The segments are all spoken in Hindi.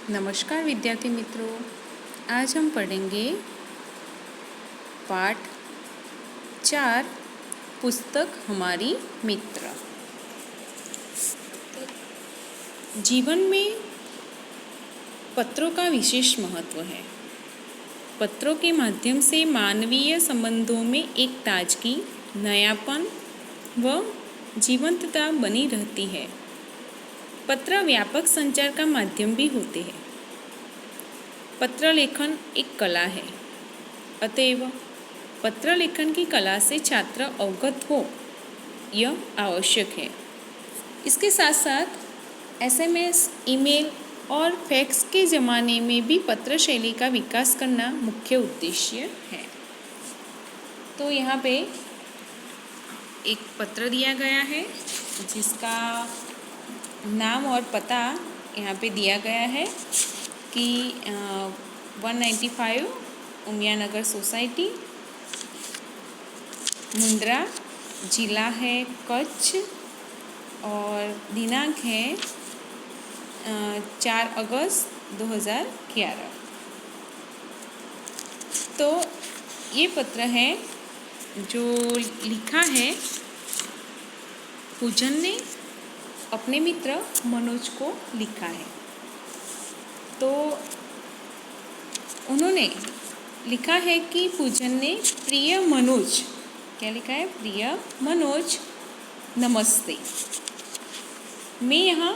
नमस्कार विद्यार्थी मित्रों, आज हम पढ़ेंगे पाठ 4 पुस्तक हमारी मित्र। जीवन में पत्रों का विशेष महत्व है। पत्रों के माध्यम से मानवीय संबंधों में एक ताजगी, नयापन व जीवंतता बनी रहती है। पत्र व्यापक संचार का माध्यम भी होते हैं। पत्र लेखन एक कला है, अतएव पत्र लेखन की कला से छात्र अवगत हो यह आवश्यक है। इसके साथ साथ एसएमएस, ईमेल और फैक्स के ज़माने में भी पत्र शैली का विकास करना मुख्य उद्देश्य है। तो यहाँ पे एक पत्र दिया गया है जिसका नाम और पता यहाँ पे दिया गया है कि 195 उमिया नगर सोसाइटी, मुंद्रा, जिला है कच्छ और दिनांक है 4 अगस्त 2011। तो ये पत्र है जो लिखा है पूजन ने अपने मित्र मनोज को लिखा है। तो उन्होंने लिखा है कि पूजन ने प्रिय मनोज, क्या लिखा है? प्रिय मनोज, नमस्ते। मैं यहाँ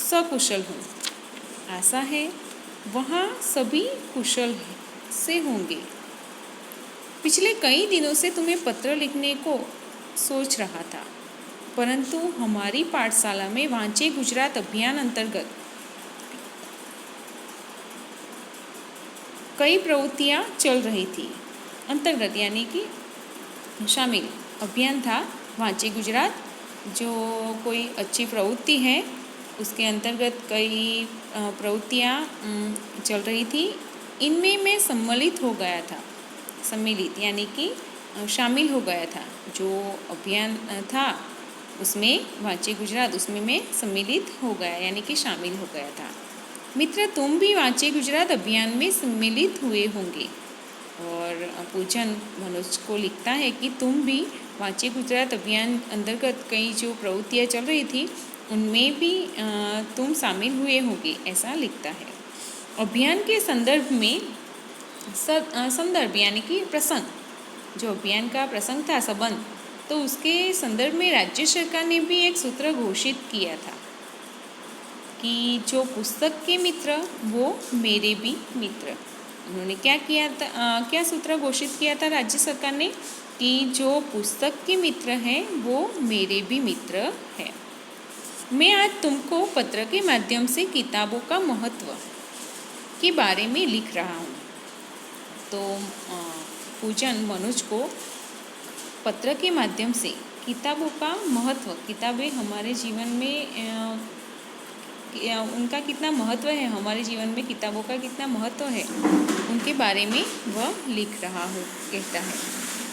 सकुशल हूँ। आशा है वहाँ सभी कुशल से होंगे। पिछले कई दिनों से तुम्हें पत्र लिखने को सोच रहा था, परंतु हमारी पाठशाला में वांचे गुजरात अभियान अंतर्गत कई प्रवृत्तियाँ चल रही थी। अंतर्गत यानी कि शामिल अभियान था वांचे गुजरात, जो कोई अच्छी प्रवृत्ति है उसके अंतर्गत कई प्रवृत्तियाँ चल रही थी। इनमें मैं सम्मिलित हो गया था। सम्मिलित यानी कि शामिल हो गया था। जो अभियान था उसमें वांचे गुजरात, उसमें मैं सम्मिलित हो गया यानी कि शामिल हो गया था। मित्र, तुम भी वांचे गुजरात अभियान में सम्मिलित हुए होंगे। और पूजन मनोज को लिखता है कि तुम भी वांचे गुजरात अभियान अंतर्गत कई जो प्रवृत्तियाँ चल रही थी उनमें भी तुम शामिल हुए होंगे, ऐसा लिखता है। अभियान के संदर्भ में संदर्भ यानी कि प्रसंग, जो अभियान का प्रसंग था, संबंध, तो उसके संदर्भ में राज्य सरकार ने भी एक सूत्र घोषित किया था कि जो पुस्तक के मित्र वो मेरे भी मित्र। उन्होंने क्या किया था, क्या सूत्र घोषित किया था राज्य सरकार ने कि जो पुस्तक के मित्र हैं वो मेरे भी मित्र हैं। मैं आज तुमको पत्र के माध्यम से किताबों का महत्व के बारे में लिख रहा हूँ। तो पूजन मनोज को पत्र के माध्यम से किताबों का महत्व, किताबें हमारे जीवन में उनका कितना महत्व है, हमारे जीवन में किताबों का कितना महत्व है, उनके बारे में वह लिख रहा हो। कहता है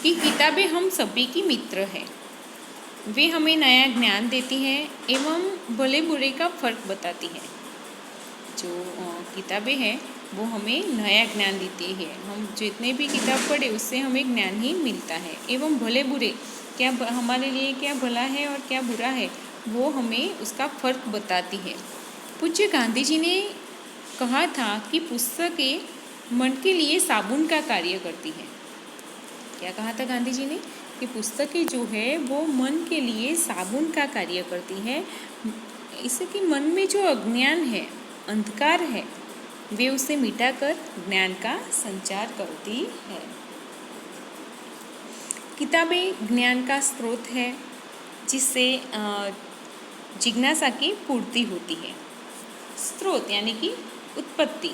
कि किताबें हम सभी की मित्र हैं। वे हमें नया ज्ञान देती हैं एवं भले बुरे का फर्क बताती हैं। जो किताबें हैं वो हमें नया ज्ञान देती है। हम जितने भी किताब पढ़े उससे हमें ज्ञान ही मिलता है। एवं भले बुरे, क्या हमारे लिए क्या भला है और क्या बुरा है वो हमें उसका फर्क बताती है। पूज्य गांधी जी ने कहा था कि पुस्तकें मन के लिए साबुन का कार्य करती है। क्या कहा था गांधी जी ने? कि पुस्तकें जो है वो मन के लिए साबुन का कार्य करती है। इससे कि मन में जो अज्ञान है, अंधकार है, वे उसे मिटाकर ज्ञान का संचार करती है। किताबें ज्ञान का स्रोत है जिससे जिज्ञासा की पूर्ति होती है। स्रोत यानी कि उत्पत्ति,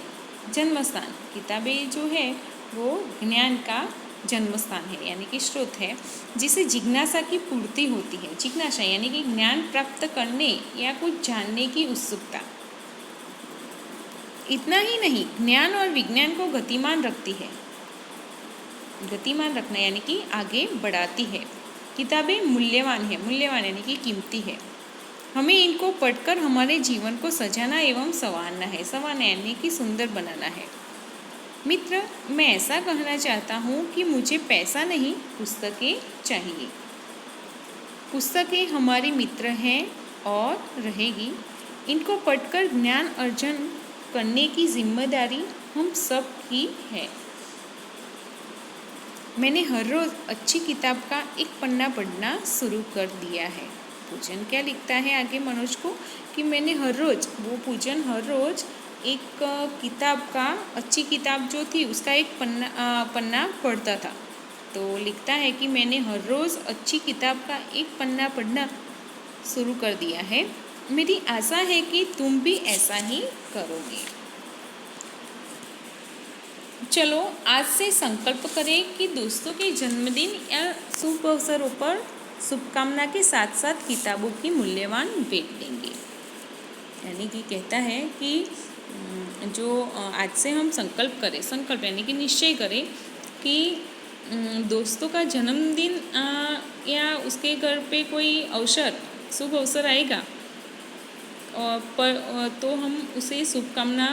जन्मस्थान। किताबें जो है वो ज्ञान का जन्मस्थान है यानी कि स्रोत है जिससे जिज्ञासा की पूर्ति होती है। जिज्ञासा यानी कि ज्ञान प्राप्त करने या कुछ जानने की उत्सुकता। इतना ही नहीं, ज्ञान और विज्ञान को गतिमान रखती है। गतिमान रखना यानी कि आगे बढ़ाती है। किताबें मूल्यवान है, मूल्यवान यानी कि कीमती है। हमें इनको पढ़कर हमारे जीवन को सजाना एवं संवारना है। संवारना यानी कि सुंदर बनाना है। मित्र, मैं ऐसा कहना चाहता हूँ कि मुझे पैसा नहीं, पुस्तकें चाहिए। पुस्तकें हमारी मित्र हैं और रहेगी। इनको पढ़कर ज्ञान अर्जन करने की जिम्मेदारी हम सब की है। मैंने हर रोज़ अच्छी किताब का एक पन्ना पढ़ना शुरू कर दिया है। पूजन क्या लिखता है आगे मनोज को कि मैंने हर रोज़, वो पूजन हर रोज़ एक किताब का, अच्छी किताब जो थी उसका एक पन्ना पढ़ता था। तो लिखता है कि मैंने हर रोज़ अच्छी किताब का एक पन्ना पढ़ना शुरू कर दिया है। मेरी आशा है कि तुम भी ऐसा ही करोगे। चलो आज से संकल्प करें कि दोस्तों के जन्मदिन या शुभ अवसरों पर शुभकामना के साथ साथ किताबों की मूल्यवान भेंट देंगे। यानी कि कहता है कि जो आज से हम संकल्प करें, संकल्प यानी कि निश्चय करें कि दोस्तों का जन्मदिन या उसके घर पे कोई अवसर, शुभ अवसर आएगा तो हम उसे शुभकामना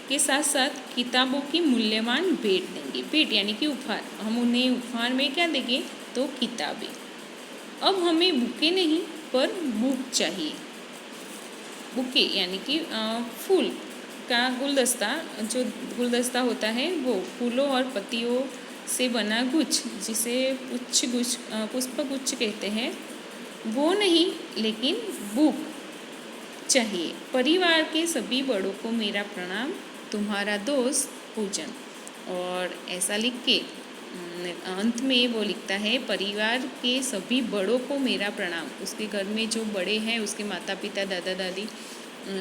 के साथ साथ किताबों की मूल्यवान भेंट देंगे। भेंट यानी कि उपहार, हम उन्हें उपहार में क्या देंगे तो किताबें। अब हमें बुके नहीं पर बुक चाहिए। बुके यानी कि फूल का गुलदस्ता, जो गुलदस्ता होता है वो फूलों और पत्तियों से बना गुच्छ, जिसे पुष्पगुच्छ कहते हैं, वो नहीं लेकिन बुक चाहिए। परिवार के सभी बड़ों को मेरा प्रणाम, तुम्हारा दोस्त पूजन। और ऐसा लिख के अंत में वो लिखता है परिवार के सभी बड़ों को मेरा प्रणाम। उसके घर में जो बड़े हैं, उसके माता पिता, दादा दादी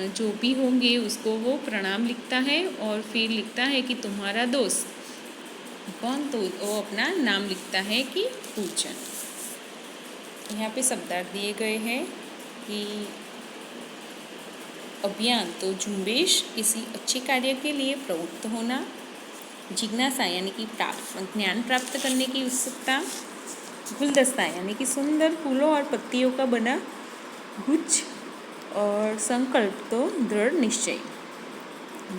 जो भी होंगे उसको वो प्रणाम लिखता है। और फिर लिखता है कि तुम्हारा दोस्त कौन, तो वो अपना नाम लिखता है कि पूजन। यहाँ पे शब्दार्थ दिए गए हैं कि अभियान तो झुंबेश, किसी अच्छे कार्य के लिए प्रवृत्त होना। जिज्ञासा यानी कि ज्ञान प्राप्त करने की उत्सुकता। गुलदस्ता यानी कि सुंदर फूलों और पत्तियों का बना गुच्छ। और संकल्प तो दृढ़ निश्चय।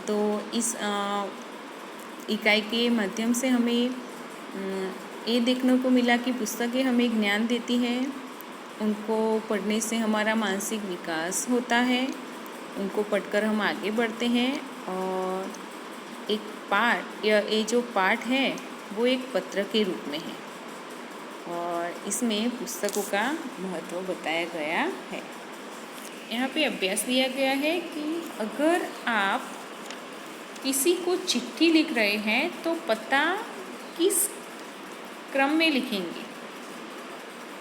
तो इस इकाई के माध्यम से हमें ये देखने को मिला कि पुस्तकें हमें ज्ञान देती हैं। उनको पढ़ने से हमारा मानसिक विकास होता है। उनको पढ़कर हम आगे बढ़ते हैं। और एक पाठ, ये जो पाठ है वो एक पत्र के रूप में है और इसमें पुस्तकों का महत्व बताया गया है। यहाँ पे अभ्यास दिया गया है कि अगर आप किसी को चिट्ठी लिख रहे हैं तो पता किस क्रम में लिखेंगे,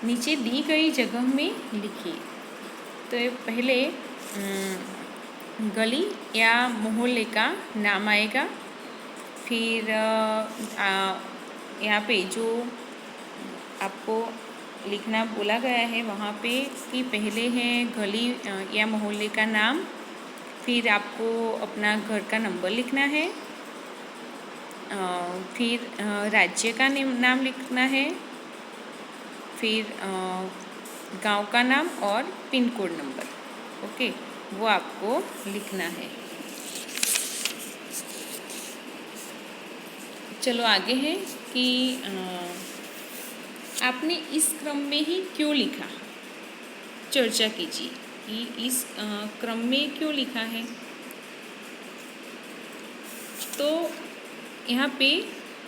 नीचे दी गई जगह में लिखिए। तो पहले गली या मोहल्ले का नाम आएगा। फिर यहाँ पे जो आपको लिखना बोला गया है वहाँ पे कि पहले है गली या मोहल्ले का नाम, फिर आपको अपना घर का नंबर लिखना है, फिर राज्य का नाम लिखना है, फिर गांव का नाम और पिन कोड नंबर, ओके, वो आपको लिखना है। चलो आगे है कि आपने इस क्रम में ही क्यों लिखा, चर्चा कीजिए कि इस क्रम में क्यों लिखा है। तो यहाँ पे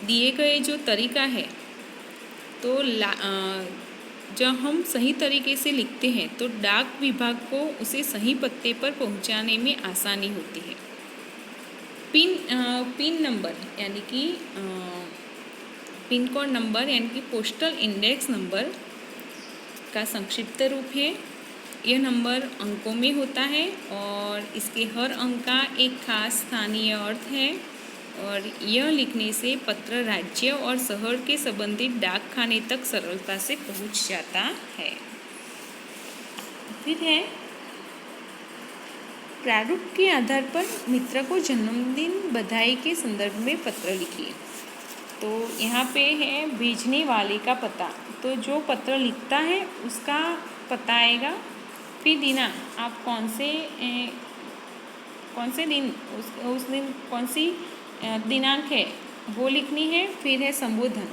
दिए गए जो तरीका है, तो जब हम सही तरीके से लिखते हैं तो डाक विभाग को उसे सही पते पर पहुँचाने में आसानी होती है। पिन नंबर यानी कि पिन कोड नंबर यानी कि पोस्टल इंडेक्स नंबर का संक्षिप्त रूप है। यह नंबर अंकों में होता है और इसके हर अंक का एक खास स्थानीय अर्थ है और यह लिखने से पत्र राज्य और शहर के संबंधित डाक खाने तक सरलता से पहुंच जाता है। फिर है प्रारूप के आधार पर मित्र को जन्मदिन बधाई के संदर्भ में पत्र लिखिए। तो यहाँ पे है भेजने वाले का पता, तो जो पत्र लिखता है उसका पता आएगा फिर दिनांक, आप कौन से दिन, उस दिन कौन सी दिनांक है वो लिखनी है। फिर है संबोधन।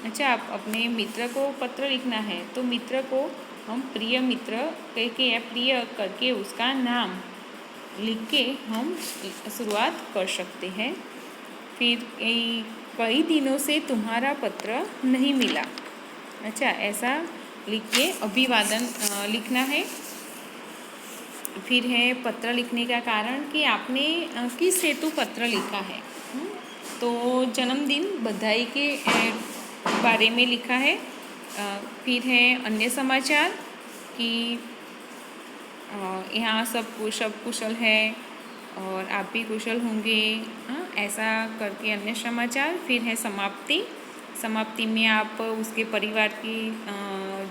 अच्छा, आप अपने मित्र को पत्र लिखना है तो मित्र को हम प्रिय मित्र कह के या प्रिय करके उसका नाम लिख के हम शुरुआत कर सकते हैं। फिर कई दिनों से तुम्हारा पत्र नहीं मिला। अच्छा, ऐसा लिख के अभिवादन लिखना है। फिर है पत्र लिखने का कारण कि आपने किस हेतु पत्र लिखा है। तो जन्मदिन बधाई के बारे में लिखा है। फिर है अन्य समाचार कि यहाँ सब कुशल है और आप भी कुशल होंगे, ऐसा करके अन्य समाचार। फिर है समाप्ति में आप उसके परिवार की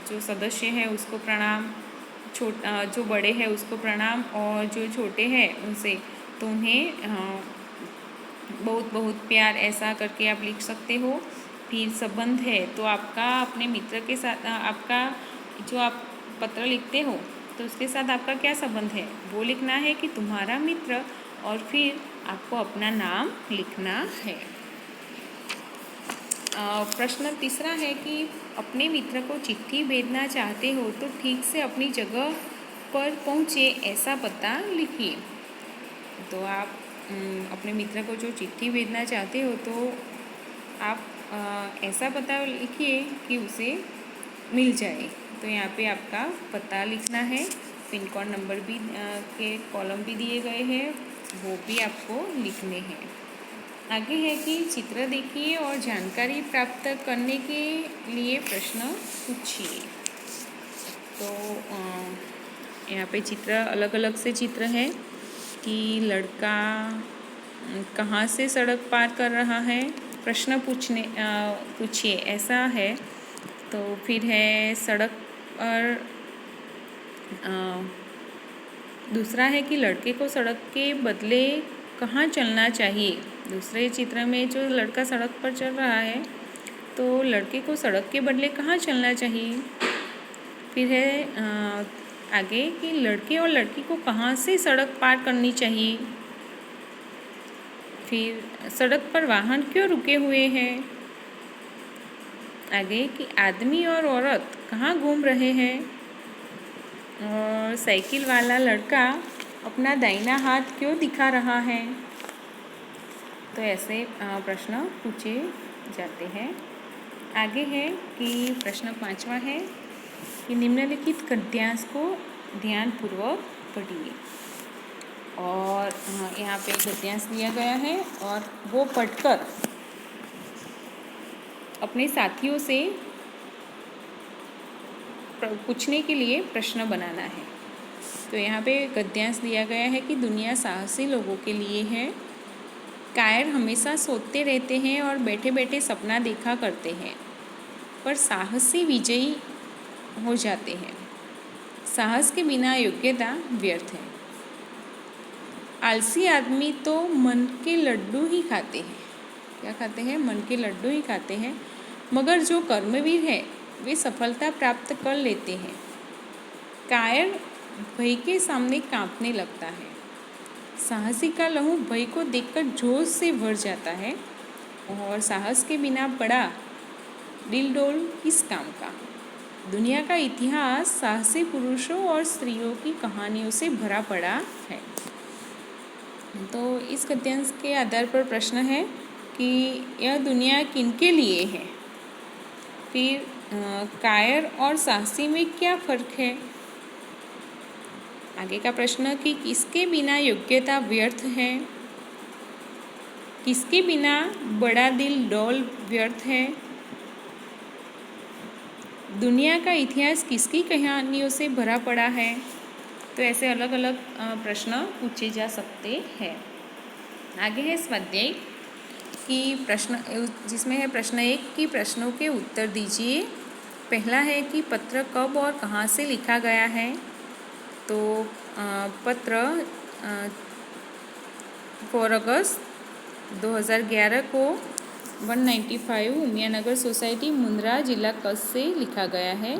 जो सदस्य है उसको प्रणाम, जो बड़े हैं उसको प्रणाम और जो छोटे हैं उनसे तो उन्हें बहुत बहुत प्यार, ऐसा करके आप लिख सकते हो। फिर संबंध है तो आपका अपने मित्र के साथ, आपका जो आप पत्र लिखते हो तो उसके साथ आपका क्या संबंध है वो लिखना है कि तुम्हारा मित्र, और फिर आपको अपना नाम लिखना है। प्रश्न तीसरा है कि अपने मित्र को चिट्ठी भेजना चाहते हो तो ठीक से अपनी जगह पर पहुँचे ऐसा पता लिखिए। तो आप अपने मित्र को जो चिट्ठी भेजना चाहते हो तो आप ऐसा पता लिखिए कि उसे मिल जाए। तो यहाँ पे आपका पता लिखना है। पिन कोड नंबर भी के कॉलम भी दिए गए हैं, वो भी आपको लिखने हैं। आगे है कि चित्र देखिए और जानकारी प्राप्त करने के लिए प्रश्न पूछिए। तो यहाँ पे चित्र अलग अलग से चित्र है कि लड़का कहाँ से सड़क पार कर रहा है, प्रश्न पूछिए ऐसा है। तो फिर है सड़क पर दूसरा है कि लड़के को सड़क के बदले कहाँ चलना चाहिए। दूसरे चित्र में जो लड़का सड़क पर चल रहा है तो लड़के को सड़क के बदले कहाँ चलना चाहिए। फिर है आगे कि लड़के और लड़की को कहाँ से सड़क पार करनी चाहिए। फिर सड़क पर वाहन क्यों रुके हुए हैं। आगे कि आदमी और औरत कहाँ घूम रहे हैं। और साइकिल वाला लड़का अपना दाहिना हाथ क्यों दिखा रहा है। तो ऐसे प्रश्न पूछे जाते हैं। आगे है कि प्रश्न 5वां है कि निम्नलिखित गद्यांश को ध्यानपूर्वक पढ़िए। और यहाँ पे गद्यांश दिया गया है और वो पढ़कर अपने साथियों से पूछने के लिए प्रश्न बनाना है। तो यहाँ पे गद्यांश दिया गया है कि दुनिया साहसी लोगों के लिए है। कायर हमेशा सोते रहते हैं और बैठे बैठे सपना देखा करते हैं, पर साहसी विजयी हो जाते हैं। साहस के बिना योग्यता व्यर्थ है। आलसी आदमी तो मन के लड्डू ही खाते हैं। क्या खाते हैं? मन के लड्डू ही खाते हैं। मगर जो कर्मवीर है वे सफलता प्राप्त कर लेते हैं। कायर भय के सामने कांपने लगता है। साहसी का लहू भय को देखकर जोश से भर जाता है और साहस के बिना बड़ा दिलडोल किस काम का। दुनिया का इतिहास साहसी पुरुषों और स्त्रियों की कहानियों से भरा पड़ा है। तो इस गद्यांश के आधार पर प्रश्न है कि यह दुनिया किनके लिए है। फिर कायर और साहसी में क्या फ़र्क है। आगे का प्रश्न कि किसके बिना योग्यता व्यर्थ है। किसके बिना बड़ा दिल डोल व्यर्थ है। दुनिया का इतिहास किसकी कहानियों से भरा पड़ा है। तो ऐसे अलग अलग प्रश्न पूछे जा सकते हैं। आगे है स्वाध्याय कि प्रश्न, जिसमें है प्रश्न 1 कि प्रश्नों के उत्तर दीजिए। पहला है कि पत्र कब और कहाँ से लिखा गया है। तो पत्र 4 अगस्त 2011 को 195 उमियानगर सोसाइटी मुंद्रा जिला कच्छ से लिखा गया है।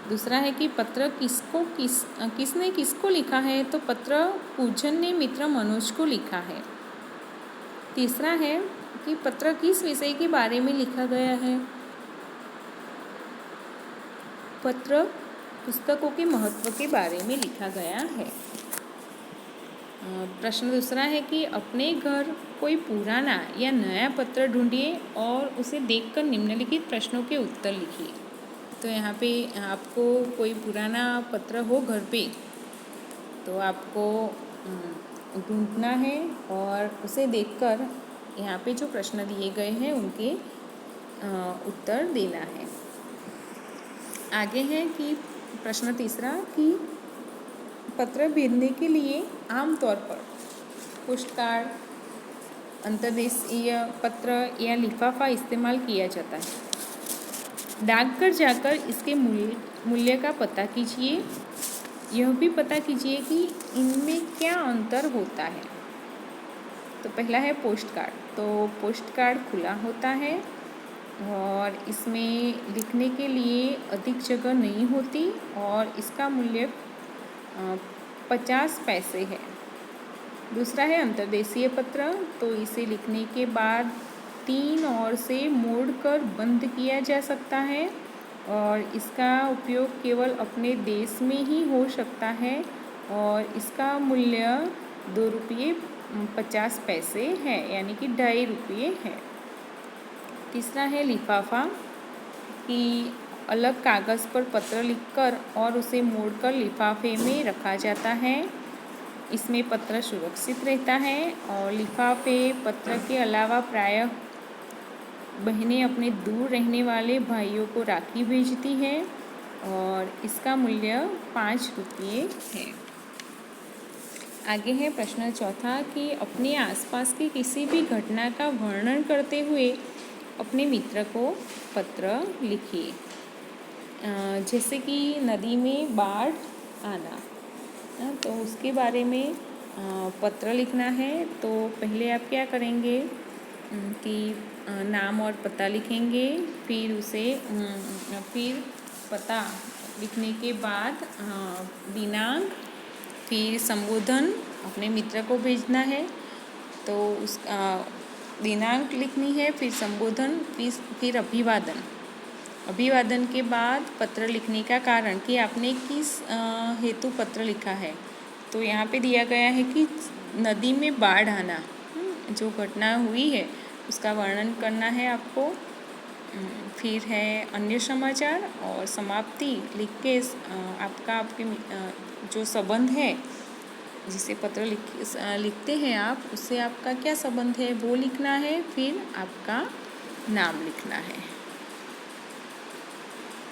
दूसरा है कि पत्र किसने किसको लिखा है, तो पत्र पूजन ने मित्र मनोज को लिखा है। तीसरा है कि पत्र किस विषय के बारे में लिखा गया है, पत्र पुस्तकों के महत्व के बारे में लिखा गया है। प्रश्न दूसरा है कि अपने घर कोई पुराना या नया पत्र ढूंढिए और उसे देखकर निम्नलिखित प्रश्नों के उत्तर लिखिए। तो यहाँ पे आपको कोई पुराना पत्र हो घर पे, तो आपको ढूंढना है और उसे देखकर यहाँ पे जो प्रश्न दिए गए हैं उनके उत्तर देना है। आगे है कि प्रश्न तीसरा कि पत्र भेजने के लिए आमतौर पर पोस्ट कार्ड, अंतर्देशीय पत्र या लिफाफा इस्तेमाल किया जाता है। डाकघर जाकर इसके मूल्य का पता कीजिए। यह भी पता कीजिए कि इनमें क्या अंतर होता है। तो पहला है पोस्ट कार्ड। तो पोस्ट कार्ड खुला होता है और इसमें लिखने के लिए अधिक जगह नहीं होती और इसका मूल्य 50 पैसे है। दूसरा है अंतर्देशीय पत्र। तो इसे लिखने के बाद 3 ओर से मोड़कर बंद किया जा सकता है और इसका उपयोग केवल अपने देश में ही हो सकता है और इसका मूल्य 2 रुपये 50 पैसे है, यानी कि 2.5 रुपये है। तीसरा है लिफाफा, कि अलग कागज़ पर पत्र लिखकर और उसे मोड़कर लिफाफे में रखा जाता है। इसमें पत्र सुरक्षित रहता है और लिफाफे पत्र के अलावा प्रायः बहनें अपने दूर रहने वाले भाइयों को राखी भेजती है और इसका मूल्य 5 रुपये है। आगे है प्रश्न चौथा कि अपने आसपास की किसी भी घटना का वर्णन करते हुए अपने मित्र को पत्र लिखिए। जैसे कि नदी में बाढ़ आना, तो उसके बारे में पत्र लिखना है। तो पहले आप क्या करेंगे कि नाम और पता लिखेंगे, फिर पता लिखने के बाद दिनांक, फिर संबोधन अपने मित्र को भेजना है। तो उस दिनांक लिखनी है, फिर संबोधन, फिर अभिवादन के बाद पत्र लिखने का कारण कि आपने किस हेतु पत्र लिखा है। तो यहाँ पे दिया गया है कि नदी में बाढ़ आना, जो घटना हुई है उसका वर्णन करना है आपको। फिर है अन्य समाचार और समाप्ति लिख के आपके जो संबंध है जिसे पत्र लिखते हैं आप, उससे आपका क्या संबंध है वो लिखना है। फिर आपका नाम लिखना है।